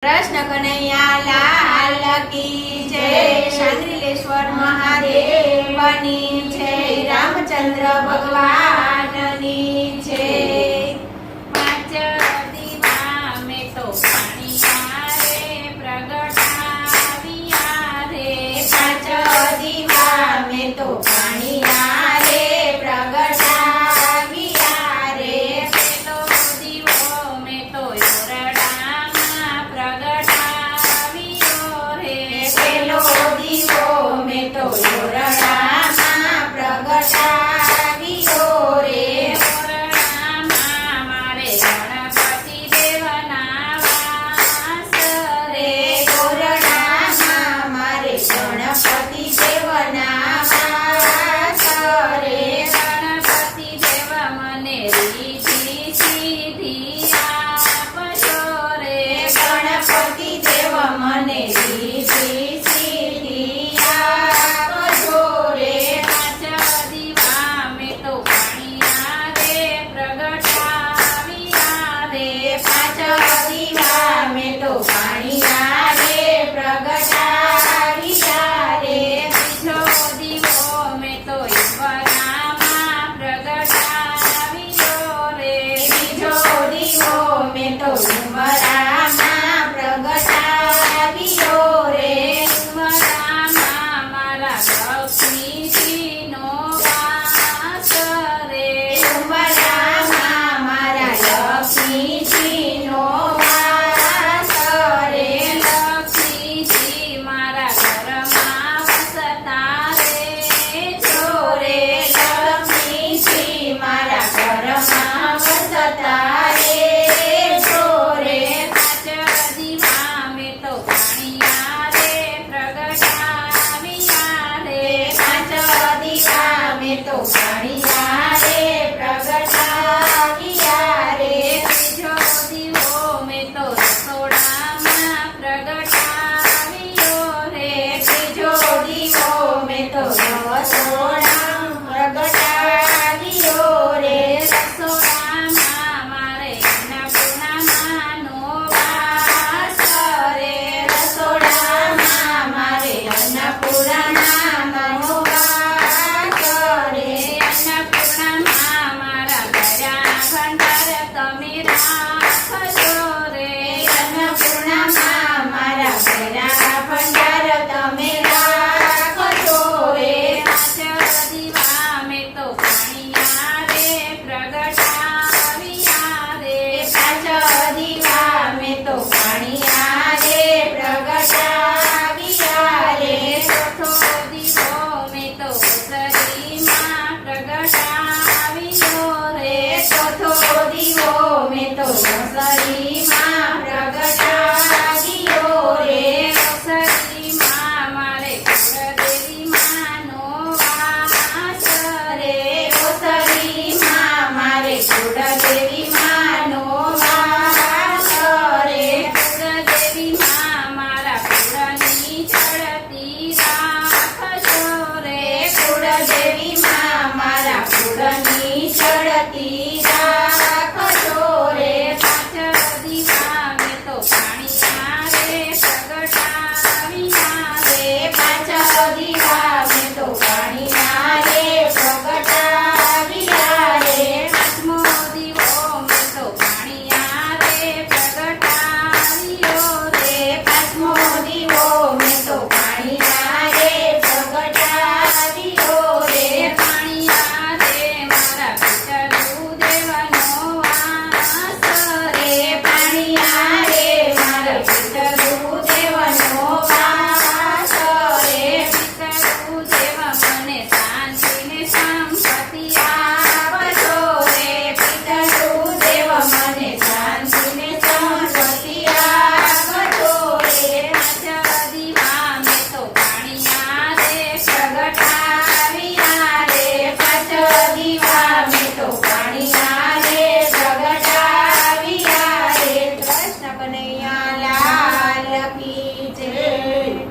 कृष्ण कन्हैया लाल की जय। शांतिलेश्वर महादेव नी जय। रामचंद्र भगवान नी जय। પાંચ દીવા મેં તો પાણિયા રે પ્રગટાવ્યા રે। પાંચ દીવા મેં તો પાણિયા રે પ્રગટાવ્યા રે। પેલો દીવો મેં તો ઓરડામાં પ્રગટાવ્યો રે। પેલો દીવો મેં તો ઓરડામાં પ્રગટાવ્યો રે। ઓરડામાં મારે ગણપતિ દેવના વાસ રે। ઓરડામાં મારે ગણપતિ દેવના વાસ રે। ગણપતિ દેવ મને રીતિ સીધી આપજો રે। ગણપતિ દેવ મને રીતિ સીધી આપજો રે। પાંચ દીવા મેં તો પાણિયા રે પ્રગટાવ્યા રે। પાંચ દીવા મેં તો પાણિયા રે પ્રગટાવ્યા રે। બીજો દીવો મેં તો ઈશ્વરામાં પ્રગટાવ્યો રે। બીજો દીવો મેં તો ઉંબરામાં પ્રગટાવ્યો રે। ઈશ્વરામાં મારા લક્ષ્મીજીનો વાસ રે। ઉંબરામાં મારા લક્ષ્મીજીનો વાસ રે। લક્ષ્મીજી મારા ઘરમાં વસતા રે જોરે લક્ષ્મીજી મારા ઘરમાં વસતા રે જોરે। પાંચ દીવા મેં તો પાણી